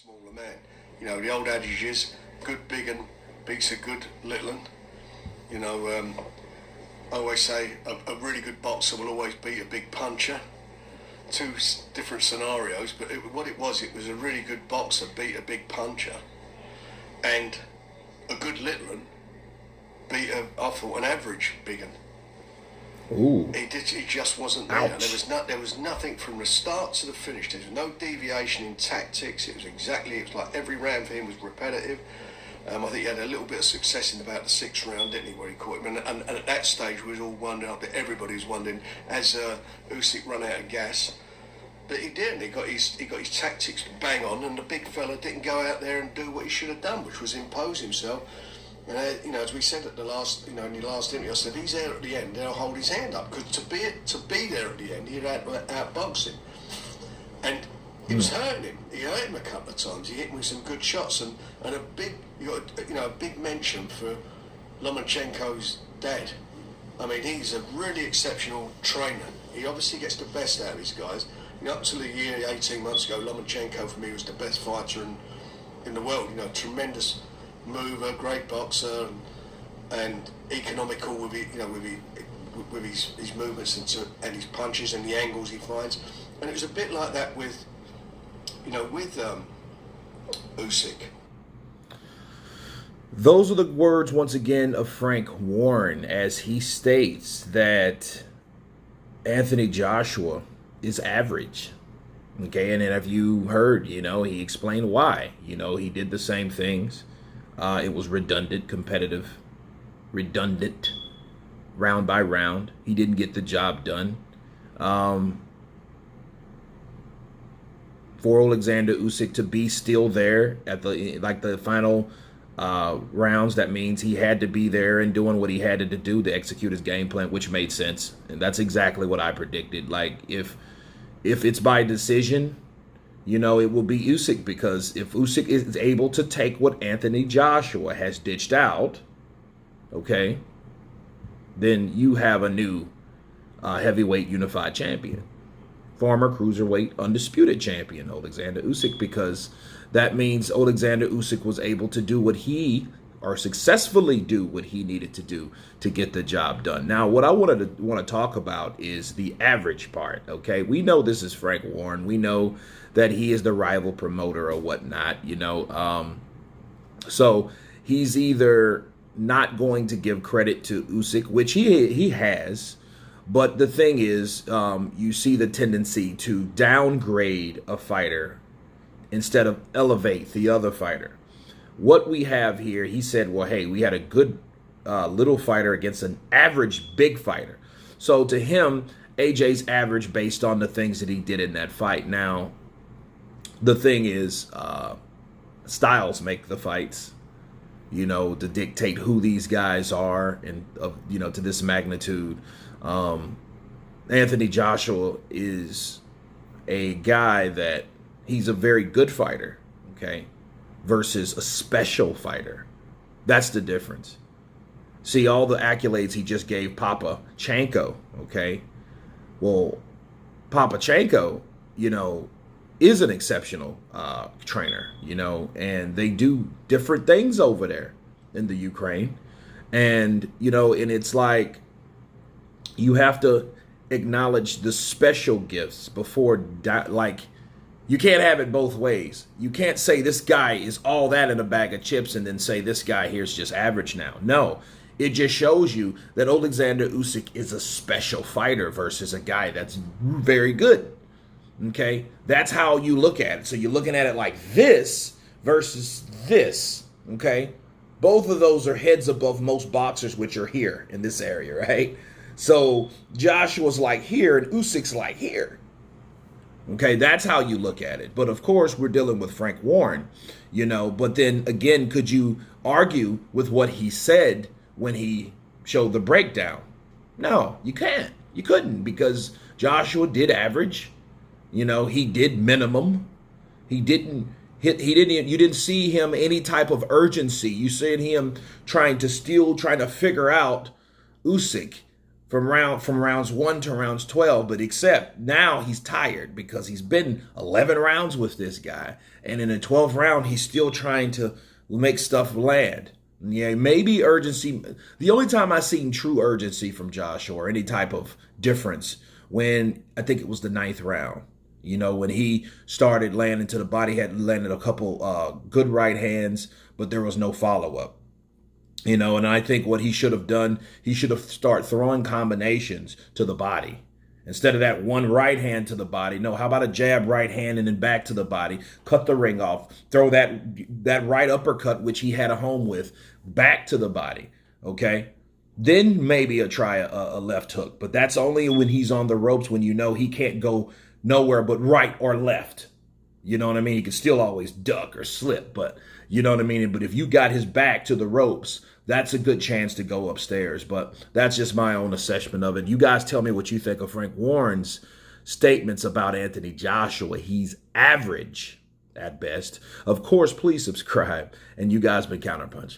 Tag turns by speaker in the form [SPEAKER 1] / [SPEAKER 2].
[SPEAKER 1] smaller man. You know, the old adage is, good big un beats a good little un. You know, I always say a really good boxer will always beat a big puncher. Two different scenarios, but what it was a really good boxer beat a big puncher, and a good little un beat I thought, an average big un.
[SPEAKER 2] Ooh.
[SPEAKER 1] He just wasn't there.
[SPEAKER 2] Ouch.
[SPEAKER 1] There was nothing from the start to the finish. There was no deviation in tactics. It was like every round for him was repetitive. I think he had a little bit of success in about the sixth round, didn't he, where he caught him. And at that stage, we was all wondering, everybody was wondering, has Usyk run out of gas? But he didn't. He got his tactics bang on, and the big fella didn't go out there and do what he should have done, which was impose himself. And you know, as we said at the last, in the last interview, I said he's there at the end. They'll hold his hand up, because to be there at the end, he'd outbox him, and it was hurting him. He hurt him a couple of times. He hit him with some good shots, and a big, a big mention for Lomachenko's dad. I mean, he's a really exceptional trainer. He obviously gets the best out of his guys. You know, up to the year 18 months ago, Lomachenko for me was the best fighter in the world. You know, tremendous mover, great boxer, and economical with his movements and his punches and the angles he finds. And it was a bit like that with Usyk.
[SPEAKER 2] Those are the words, once again, of Frank Warren, as he states that Anthony Joshua is average. Okay, and then have you heard, he explained why. He did the same things. It was redundant, competitive, redundant, round by round. He didn't get the job done. For Alexander Usyk to be still there at the final rounds, that means he had to be there and doing what he had to do to execute his game plan, which made sense. And that's exactly what I predicted. Like, if it's by decision, it will be Usyk, because if Usyk is able to take what Anthony Joshua has ditched out, okay, then you have a new heavyweight unified champion. Former cruiserweight undisputed champion, Alexander Usyk, because that means Alexander Usyk was able to do successfully do what he needed to do to get the job done. Now, what I want to talk about is the average part, okay? We know this is Frank Warren. We know that he is the rival promoter or whatnot, So he's either not going to give credit to Usyk, which he has, but the thing is, you see the tendency to downgrade a fighter instead of elevate the other fighter. What we have here, he said, well, hey, we had a good little fighter against an average big fighter. So to him, AJ's average based on the things that he did in that fight. Now, the thing is, styles make the fights, to dictate who these guys are, and to this magnitude. Anthony Joshua is a guy that he's a very good fighter, okay, versus a special fighter. That's the difference. See, all the accolades he just gave Papachenko, okay? Well, Papachenko, is an exceptional trainer, and they do different things over there in the Ukraine. And, and it's like, you have to acknowledge the special gifts before, you can't have it both ways. You can't say this guy is all that in a bag of chips and then say this guy here's just average now. No, it just shows you that Alexander Usyk is a special fighter versus a guy that's very good. Okay, that's how you look at it. So you're looking at it like this versus this. Okay, both of those are heads above most boxers, which are here in this area, right? So Joshua's like here and Usyk's like here. Okay, that's how you look at it. But of course, we're dealing with Frank Warren, But then again, could you argue with what he said when he showed the breakdown? No, you can't. You couldn't, because Joshua did average. He did minimum. You didn't see him any type of urgency. You see him trying to figure out Usyk from rounds 1 to rounds 12, but except now he's tired because he's been 11 rounds with this guy, and in the 12th round he's still trying to make stuff land. Yeah, maybe urgency. The only time I seen true urgency from Joshua or any type of difference, when I think it was the 9th round. You know, when he started landing to the body, had landed a couple good right hands, but there was no follow-up. You know, and I think what he should have done, he should have started throwing combinations to the body. Instead of that one right hand to the body, no, how about a jab right hand and then back to the body, cut the ring off, throw that right uppercut, which he had a home with, back to the body, okay? Then maybe try a left hook, but that's only when he's on the ropes, when you know he can't go nowhere but right or left. You know what I mean? He can still always duck or slip, but you know what I mean? But if you got his back to the ropes, that's a good chance to go upstairs. But that's just my own assessment of it. You guys tell me what you think of Frank Warren's statements about Anthony Joshua. He's average at best. Of course, please subscribe. And you guys been Counterpunch.